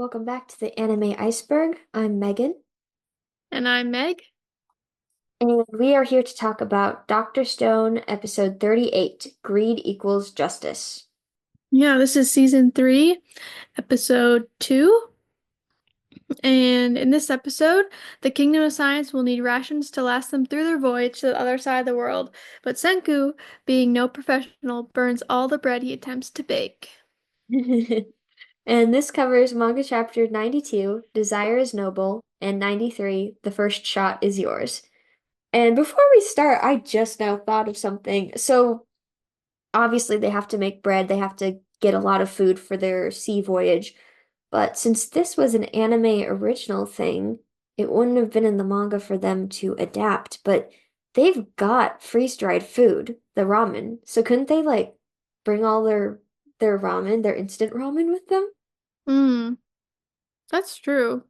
welcome back to the Anime Iceberg. I'm Megan, And I'm Meg. and we are here to talk about Dr. Stone, episode 38, Greed Equals Justice. Yeah, this is season 3, episode 2. And in this episode, the Kingdom of Science will need rations to last them through their voyage to the other side of the world. But Senku, being no professional, burns all the bread he attempts to bake. And this covers manga chapter 92, Desire is Noble, and 93, The First Shot is Yours. And before we start, I just now thought of something. So obviously they have to make bread, they have to get a lot of food for their sea voyage. But since this was an anime original thing, it wouldn't have been in the manga for them to adapt. But they've got freeze-dried food, the ramen. So couldn't they like bring all their ramen, their instant ramen with them? Hmm, that's true.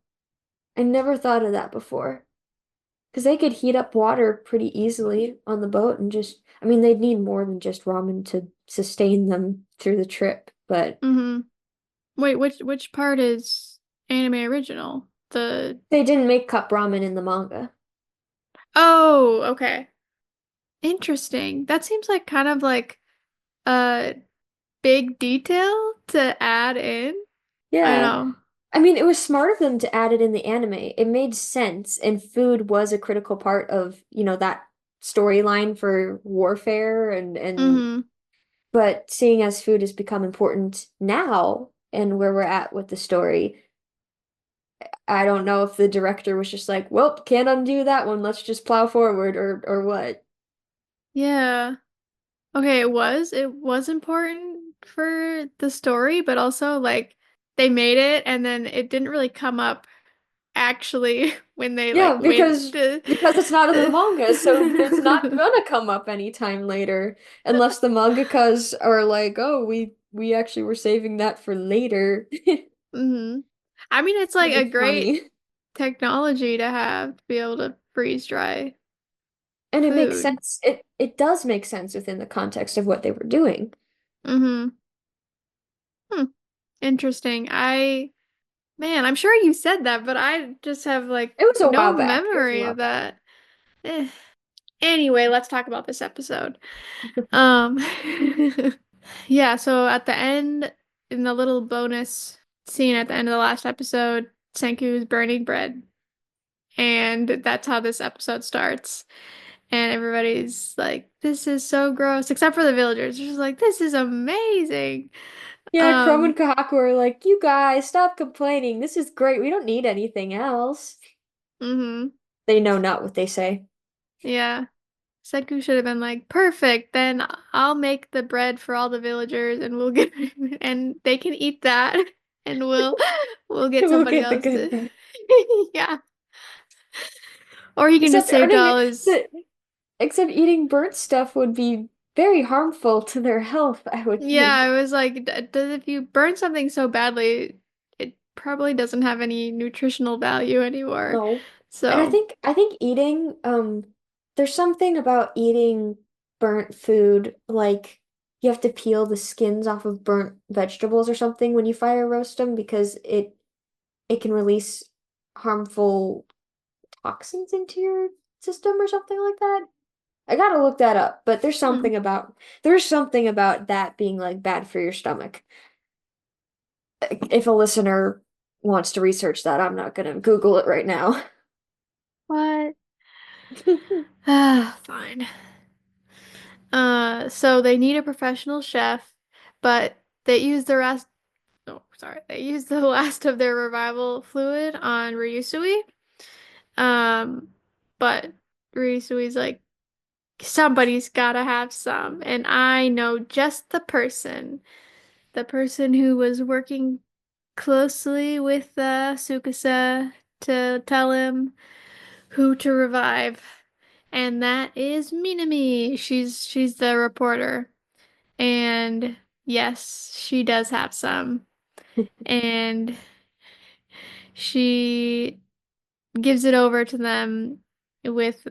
I never thought of that before. Because they could heat up water pretty easily on the boat and just, I mean, they'd need more than just ramen to sustain them through the trip, but Mm-hmm. Wait, which part is anime original? The they didn't make cup ramen in the manga. Oh, okay. Interesting. That seems like kind of like a big detail to add in. I Yeah. know. I mean, it was smart of them to add it in the anime. It made sense, and food was a critical part of, that storyline for warfare and Mm-hmm. but seeing as food has become important now and where we're at with the story, I don't know if the director was just like, well, can't undo that one. Let's just plow forward or what. Yeah. Okay, it was important for the story, but also like they made it and then it didn't really come up actually when they Yeah, like went because it's not in the manga, so it's not gonna come up anytime later unless the mangakas are like, "Oh, we actually were saving that for later." hmm I mean, it's like That'd a be great funny. technology to have to be able to freeze dry And it makes food. sense. It does make sense within the context of what they were doing. hmm Hmm. Interesting. Man, I'm sure you said that, but I just have like It was a no while back. It was a memory while of back. that. Eh. Anyway, let's talk about this episode. Um, yeah, so at the end, in the little bonus scene at the end of the last episode, Senku is burning bread. And that's how this episode starts. And everybody's like, this is so gross, except for the villagers. They're just like, this is amazing. Yeah, Chrome and Um, Kahaku are like, "You guys, stop complaining. This is great. We don't need anything else." hmm They know not what they say. Yeah. Senku should have been like, perfect, then I'll make the bread for all the villagers and we'll get and they can eat that and we'll get We'll somebody get the else good to bread. yeah. Or he can just Except save earning dollars. the except eating burnt stuff would be very harmful to their health, I would Yeah, I think. was like, does if you burn something so badly, it probably doesn't have any nutritional value anymore. No. And I So, think I think eating there's something about eating burnt food, like you have to peel the skins off of burnt vegetables or something when you fire roast them because it can release harmful toxins into your system or something like that. I gotta look that up, but hmm. there's something about that being like bad for your stomach. If a listener wants to research that, I'm not gonna Google it right now. What? Ah, fine. So they need a professional chef, but they use the rest. Oh, sorry. They use the last of their revival fluid on Ryusui. Um, but Ryusui's like, somebody's gotta have some, and I know just the person who was working closely with Sukasa to tell him who to revive, and that is Minami. She's the reporter. And yes, she does have some. And she gives it over to them with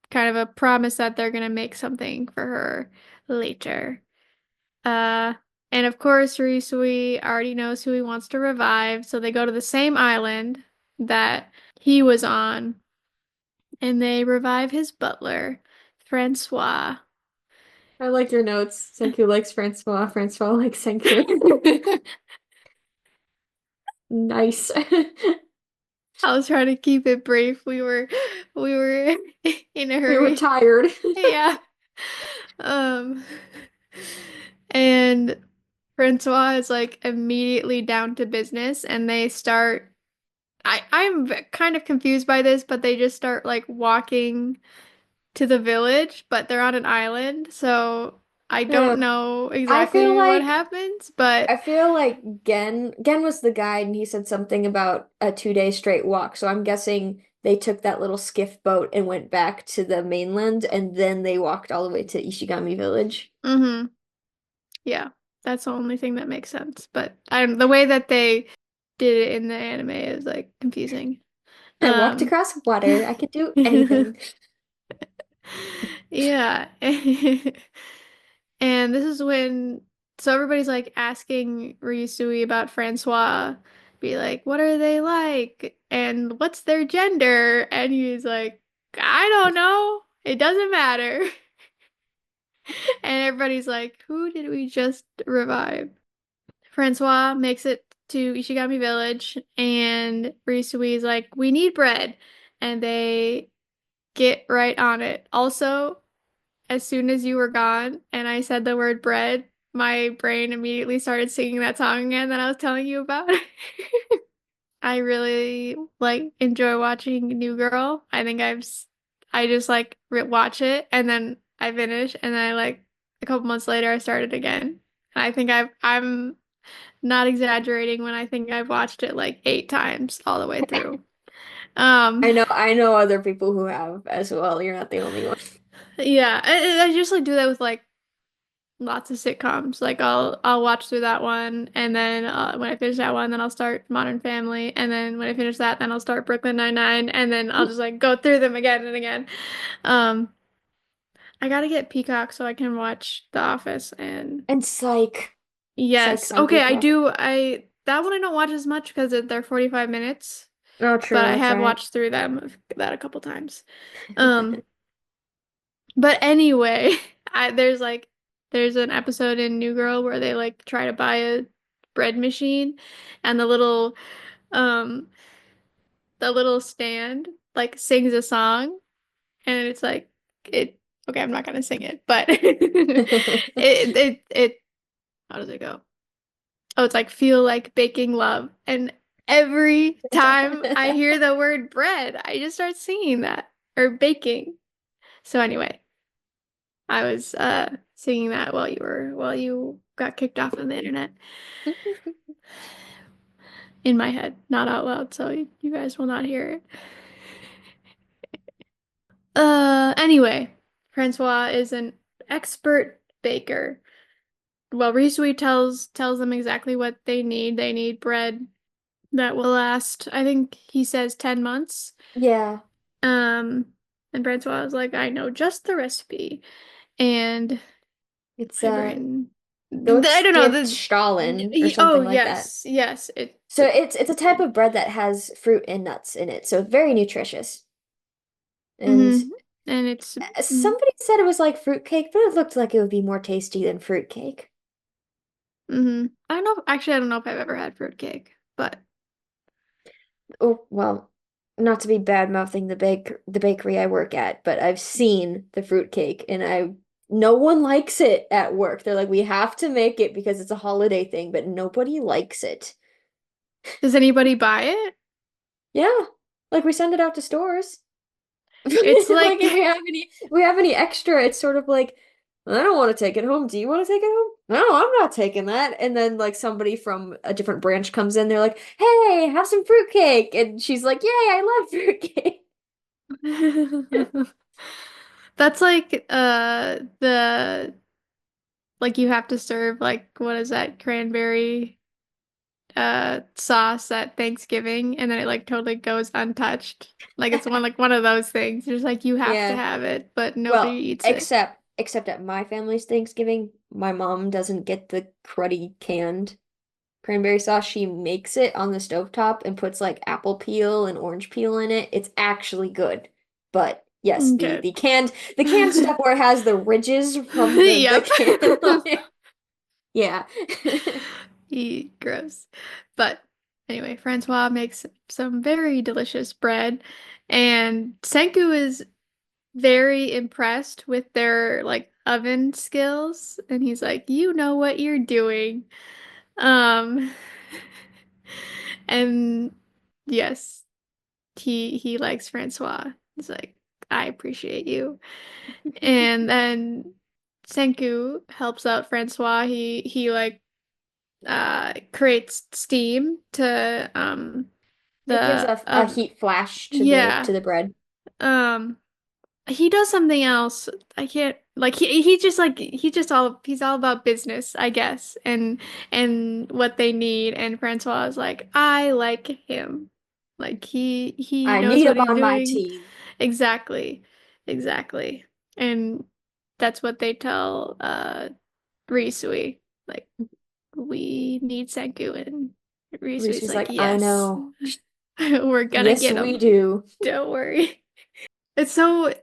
kind of a promise that they're gonna make something for her later. Uh, And of course, Ryusui already knows who he wants to revive, so they go to the same island that he was on, and they revive his butler, Francois. I like your notes. Senku likes Francois. Francois likes Senku. Nice. I was trying to keep it brief. We were in a We were hurry. tired. Yeah. Um, and Francois is like immediately down to business and they start I'm kind of confused by this, but they just start like walking to the village, but they're on an island, so I Uh, don't know I feel exactly what like happens, but I feel like Gen was the guide and he said something about a 2 day straight walk. So I'm guessing they took that little skiff boat and went back to the mainland and then they walked all the way to Ishigami Village. mm-hmm. Yeah, that's the only thing that makes sense. But the way that they did it in the anime is like confusing. I walked Um, across water. I could do anything. yeah. And this is when, so everybody's like asking Ryusui about Francois, be like, what are they like? And what's their gender? And he's like, I don't know. It doesn't matter. And everybody's like, who did we just revive? Francois makes it to Ishigami Village, and Ryusui is like, we need bread. And they get right on it. Also, as soon as you were gone and I said the word bread, my brain immediately started singing that song again that I was telling you about. I really like enjoy watching New Girl. I just like watch it and then I finish and then I like a couple months later I started again. And I'm not exaggerating when I think I've watched it like 8 times all the way through. Um I know other people who have as well. You're not the only one. yeah, I just like do that with like lots of sitcoms. Like I'll watch through that one, and then when I finish that one, then I'll start Modern Family, and then when I finish that, then I'll start Brooklyn Nine-Nine, and then I'll just like go through them again and again. Um, I gotta get Peacock so I can watch The Office and And Psych's yes, on okay, I Peacock. do. I that one I don't watch as much because they're 45 minutes, Oh, but true, I that's have right. watched through them that a couple times. Um. But anyway, there's an episode in New Girl where they like try to buy a bread machine and um the little stand like sings a song and it's like it okay, I'm not gonna sing it, but it how does it go? Oh, it's like feel like baking love. And every time I hear the word bread, I just start singing that or baking. So anyway, I was singing that while you got kicked off of the internet in my head, not out loud, so you guys will not hear it. Anyway, Francois is an expert baker. Well, Risui tells them exactly what they need. They need bread that will last, I think he says 10 months. Yeah, Um, and Francois is like, I know just the recipe. And it's my brain, I don't know, Goatstiftstahlen or oh something like that. yes, yes, So it's a type of bread that has fruit and nuts in it, so very nutritious. And mm-hmm. And it's somebody said it was like fruitcake, but it looked like it would be more tasty than fruitcake. mm-hmm. I don't know. Actually, I don't know if I've ever had fruitcake, but Oh, well, not to be bad-mouthing the bakery I work at, but I've seen the fruitcake and no one likes it at work. They're like, we have to make it because it's a holiday thing, but nobody likes it. does anybody buy it? Yeah, like we send it out to stores. It's Like like if we have any extra, it's sort of like, I don't want to take it home. Do you want to take it home? No, I'm not taking that. And then like somebody from a different branch comes in, they're like, hey, have some fruitcake. And she's like, yay, I love fruitcake. that's like the like you have to serve like what is that cranberry sauce at Thanksgiving and then it like totally goes untouched. Like it's one of those things. Just like you have to Yeah. have it, but nobody Well, eats it. except at my family's Thanksgiving, my mom doesn't get the cruddy canned cranberry sauce. She makes it on the stovetop and puts like apple peel and orange peel in it. It's actually good. But yes, Okay. the canned stuff where it has the ridges from the Yep. can on it. Yeah. Gross. But anyway, Francois makes some very delicious bread, and Senku is very impressed with their like oven skills, and he's like, "You know what you're doing." Um, and yes, he likes Francois. He's like, "I appreciate you." And then Senku helps out Francois. He like creates steam to It gives the a heat flash yeah. to the bread. Um he does something else. I can't like he's all about business, I guess, and what they need. And Francois is like, I like him. Like he I knows need what him he's on my doing. team. Exactly. Exactly. And that's what they tell Ryusui. Like, we need Senku, and Ryusui's Reese's like, like, I yes. know. We're gonna Yes, get we him. do. Don't worry. It's so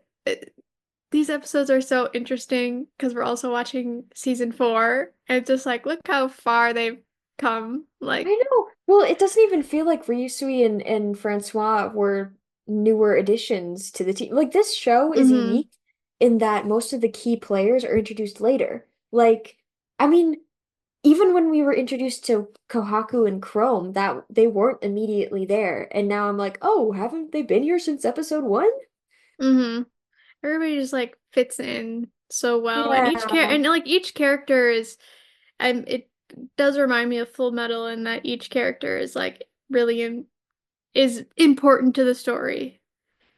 these episodes are so interesting because we're also watching season 4 and just like look how far they've come. I Like, know. Well, it doesn't even feel like Ryusui and Francois were newer additions to the team. Like this show is mm-hmm, unique in that most of the key players are introduced later. Like, I mean, even when we were introduced to Kohaku and Chrome, that they weren't immediately there. And now I'm like, oh, haven't they been here since episode 1? mm-hmm. Everybody just like fits in so well, and Yeah. each character is, and it does remind me of Full Metal in that each character is like really is important to the story.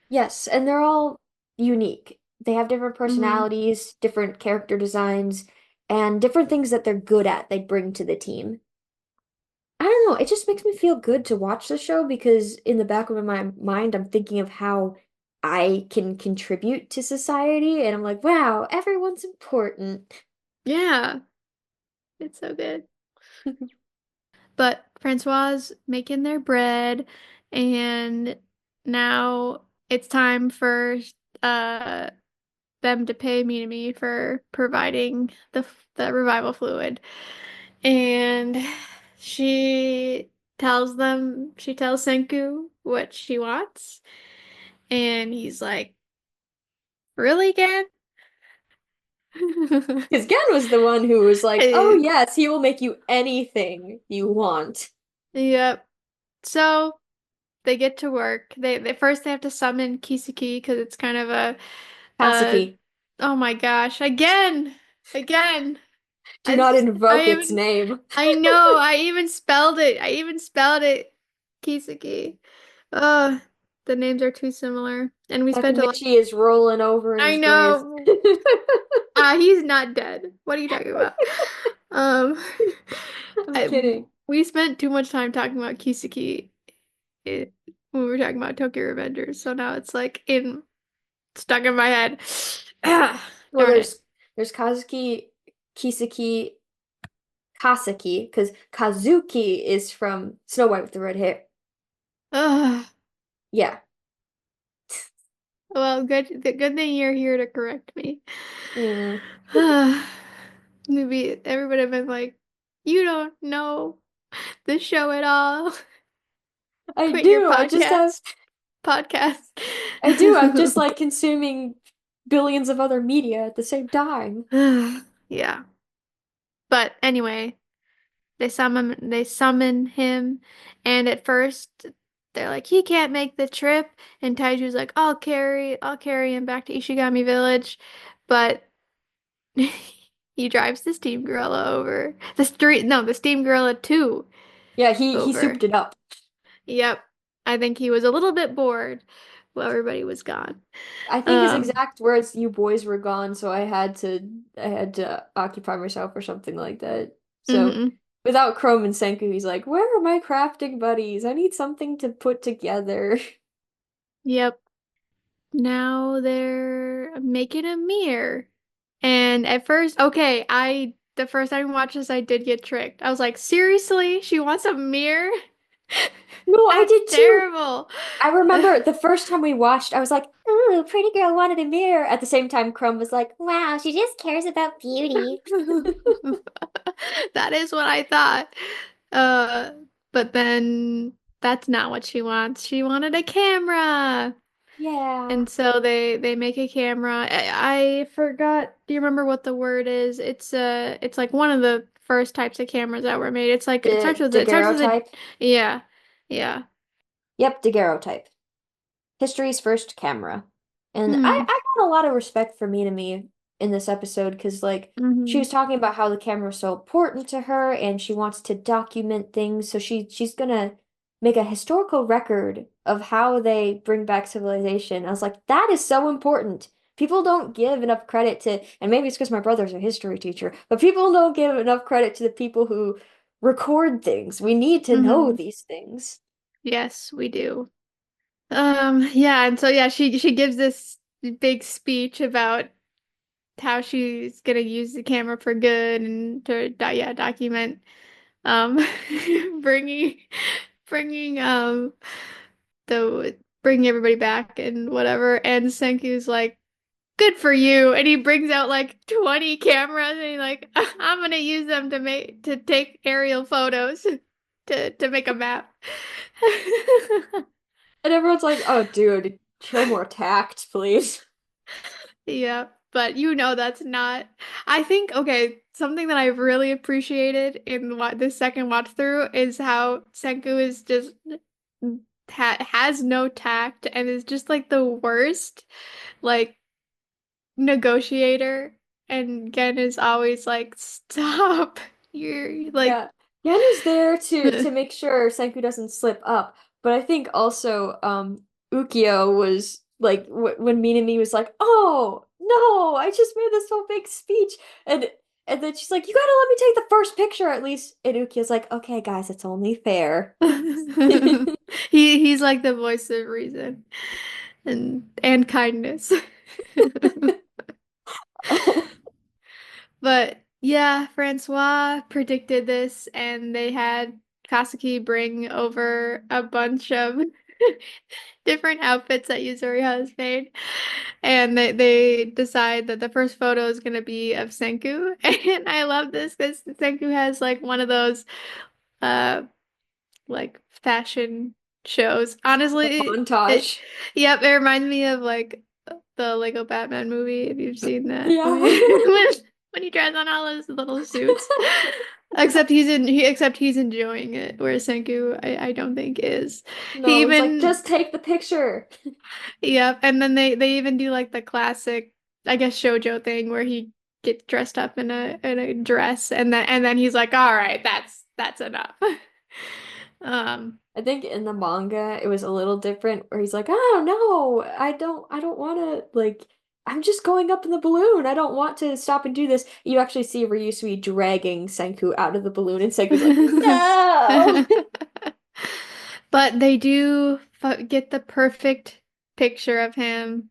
Yes, and they're all unique. They have different Hmm. personalities, different character designs, and different things that they're good at they bring to the team. I don't know, it just makes me feel good to watch the show because in the back of my mind, I'm thinking of how I can contribute to society, and I'm like, wow, everyone's important. Yeah, it's so good. But Francois making their bread, and now it's time for uh them to pay me for providing the revival fluid. And she tells Senku what she wants, and he's like, "Really, Gan?" Because Gen was the one who was like, oh, Uh, yes, he will make you anything you want. Yep. So they get to work. They first they have to summon Kiseki because it's kind of a Kaseki, oh my gosh, again. do not I invoke its even name. I know, I even spelled it. I even spelled it Kiseki. Uh, the names are too similar. And we spent a lot. Takamichi is rolling over in I his grave. know. He's not dead. What are you talking about? Um, I'm kidding. we spent too much time talking about Kiseki it, when we were talking about Tokyo Revengers, so now it's like in stuck in my head. Ah, Well, darn it. there's Kazuki, Kiseki, Kaseki, because Kazuki is from Snow White with the red hair. Ugh. Yeah. Well, good thing you're here to correct me. Yeah. Maybe everybody would have been like, you don't know the show at all. I Quit your do. podcast. I do. I'm just like consuming billions of other media at the same time. Yeah. But anyway, they summon him, and at first they're like, he can't make the trip, and Taiju's like, I'll carry him back to Ishigami Village. But he drives the steam gorilla over. The steam gorilla 2 Yeah, he over. souped it up. Yep. I think he was a little bit bored while everybody was gone. I think his Um, exact words, "You boys were gone, so I had to occupy myself," or something like that. So mhm. without Chrome and Senku, he's like, "Where are my crafting buddies? I need something to put together." Yep. Now they're making a mirror. And at first, okay, the first time I watched this, I did get tricked. I was like, seriously? She wants a mirror? No, I That's did too. terrible. I remember the first time we watched, I was like, "Ooh, pretty girl wanted a mirror." At the same time, Chrome was like, "Wow, she just cares about beauty." That is what I thought. Uh, but then that's not what she wants. She wanted a camera. Yeah. And so they make a camera. I forgot. Do you remember what the word is? It's like one of the first types of cameras that were made. It's like it starts with a Daguerreotype. yeah. Yeah. Yep, daguerreotype. History's first camera. And Hmm. I got a lot of respect for Minami in this episode because, like, she Hmm. was talking about how the camera is so important to her and she wants to document things. So she's gonna make a historical record of how they bring back civilization. I was like, that is so important. People don't give enough credit to, and maybe it's because my brother's a history teacher, but people don't give enough credit to the people who record things. We need to know Hmm. these things. Yes, we do. Yeah, and so yeah, she gives this big speech about how she's gonna use the camera for good and to yeah, document um bringing bringing the bringing everybody back and whatever. And Senku's like, "Good for you." And he brings out like 20 cameras and he's like, "I'm gonna use them to take aerial photos to make a map." And everyone's like, "Oh, dude, show more tact, please." Yeah, but you know that's not. I think okay, something that I've really appreciated in what this second watch through is how Senku is just has no tact and is just like the worst like negotiator, and Gen is always like, "Stop." You're like Yeah. Yen is there to make sure Senku doesn't slip up, but I think also Ukyo was like w when Minami was like, "Oh, no, I just made this whole big speech." And and then she's like, "You gotta let me take the first picture at least." And Ukyo's like, "Okay, guys, it's only fair." he's like the voice of reason and kindness. But yeah, Francois predicted this, and they had Kasuki bring over a bunch of different outfits that Yuzuri has made. And they decide that the first photo is going to be of Senku. And I love this because Senku has like one of those uh like fashion shows. Honestly, Montage. yep, it reminds me of like the Lego Batman movie, if you've seen that. Yeah. When he tries on all his little suits. Except he's enjoying it, whereas Senku I don't think is. He No, he's like, even "Just take the picture." yep, and then they even do like the classic, I guess shoujo thing where he gets dressed up in a dress and then he's like, "All right, that's enough." Um I think in the manga it was a little different where he's like, "Oh no, I don't want to like I'm just going up in the balloon. I don't want to stop and do this." You actually see Ryusui dragging Senku out of the balloon and Senku's like, "No." But they do get the perfect picture of him,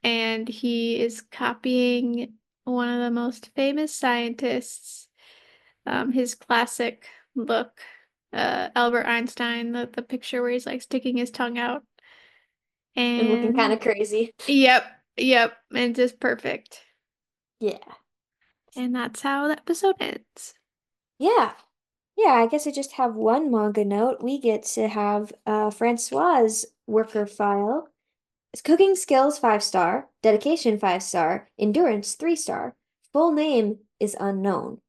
and he is copying one of the most famous scientists, his classic look, Albert Einstein, the picture where he's like sticking his tongue out. And looking kind And of crazy. yep, yep, and just perfect. Yeah. And that's how the episode ends. Yeah. Yeah, I guess I just have one manga note. We get to have Francois's worker file. Cooking skills 5 star, dedication 5 star, endurance 3 star. Full name is unknown.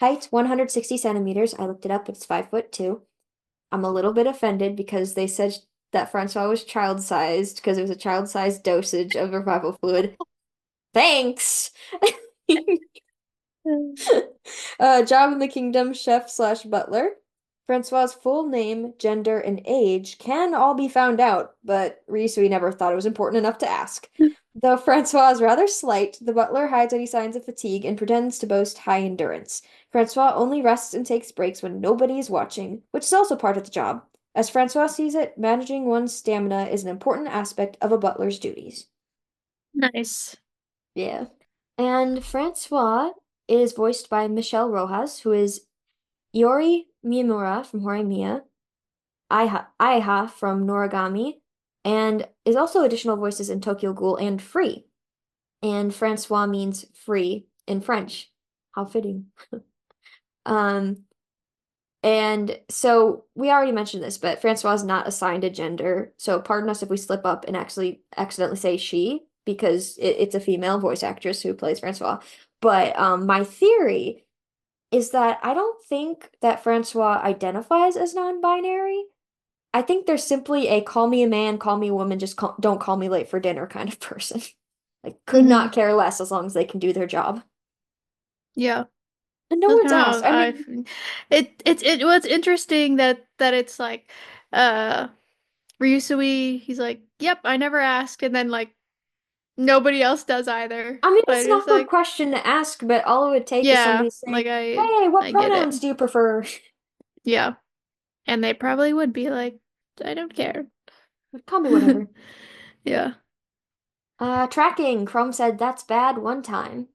Height 160 centimeters. I looked it up, it's 5'2". I'm a little bit offended because they said that Francois was child-sized because it was a child-sized dosage of revival fluid. Thanks! Job in the kingdom, chef slash butler. Francois's full name, gender, and age can all be found out, but Ryusui never thought it was important enough to ask. Though Francois is rather slight, the butler hides any signs of fatigue and pretends to boast high endurance. Francois only rests and takes breaks when nobody is watching, which is also part of the job. As Francois sees it, managing one's stamina is an important aspect of a butler's duties. Nice. Yeah. And Francois is voiced by Michelle Rojas, who is Iori Miyamura from Horimiya, Aiha from Noragami, and is also additional voices in Tokyo Ghoul and Free. And Francois means free in French. How fitting. Um, and so we already mentioned this, but Francois is not assigned a gender. So pardon us if we slip up and actually accidentally say she, because it's a female voice actress who plays Francois. But my theory is that I don't think that Francois identifies as non-binary. I think they're simply a call me a man, call me a woman, just don't call me late for dinner kind of person. Like, could not Hmm. care less as long as they can do their job. Yeah. And no That's one's kind asked. of I how mean, it was interesting that it's like uh Ryusui, he's like, "Yep, I never asked," and then like nobody else does either. it's But an it's awkward like, question to ask, but all it would take is yeah, somebody like saying, "Hey, what I get it. pronouns do you prefer?" Yeah. And they probably would be like, "I don't care." Call me whatever. Yeah. Tracking. Chrome said that's bad one time.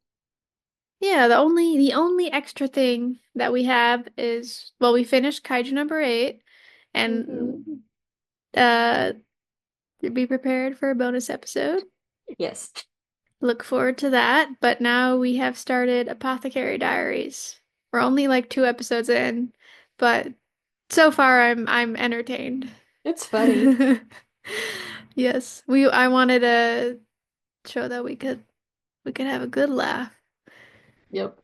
Yeah, the only extra thing that we have is, well, we finished Kaiju number 8 Hmm. and uh be prepared for a bonus episode. Yes. Look forward to that. But now we have started Apothecary Diaries. We're only like 2 episodes in, but so far I'm entertained. It's funny. Yes, I wanted to show that we could have a good laugh. Yep.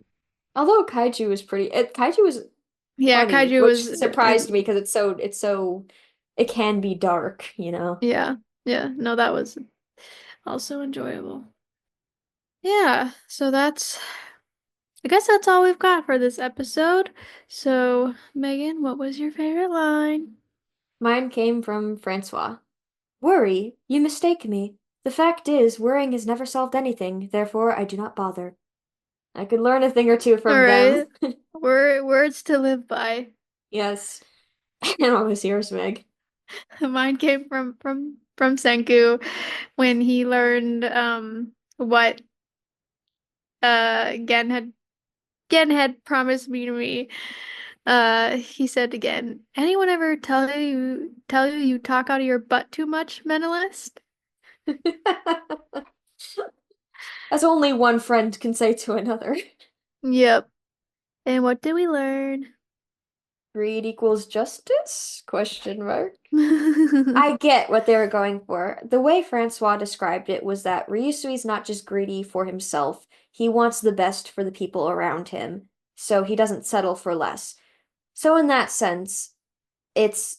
Although Kaiju was Yeah, funny, Kaiju which was surprised me because it can be dark, you know. yeah. Yeah, no, that was also enjoyable. Yeah, so I guess that's all we've got for this episode. So, Megan, what was your favorite line? Mine came from Francois. Worry? You mistake me. The fact is, worrying has never solved anything, therefore I do not bother. I could learn a thing or two All from them. right. Words to live by. Yes. And what was yours, Meg? Mine came from Senku when he learned what Gen had promised me. He said again, anyone ever tell you you talk out of your butt too much, mentalist? As only one friend can say to another. Yep. And what did we learn? Greed equals justice? Question mark. I get what they were going for. The way Francois described it was that Ryusui's not just greedy for himself, he wants the best for the people around him, so he doesn't settle for less. So in that sense, it's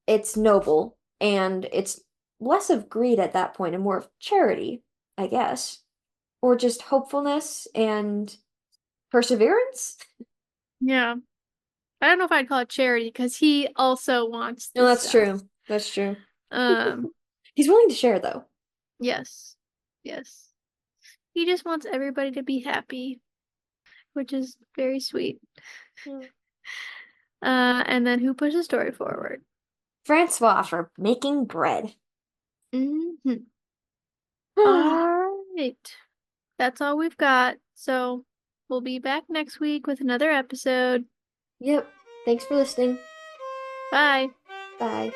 it's noble and it's less of greed at that point and more of charity, I guess, or just hopefulness and perseverance. Yeah. I don't know if I'd call it charity because he also wants No, the that's stuff. true. That's true. Um, He's willing to share though. yes. Yes. He just wants everybody to be happy, which is very sweet. Yeah. And then who pushed the story forward? Francois for making bread. Hmm. All right. That's all we've got. So we'll be back next week with another episode. Yep. Thanks for listening. Bye. Bye.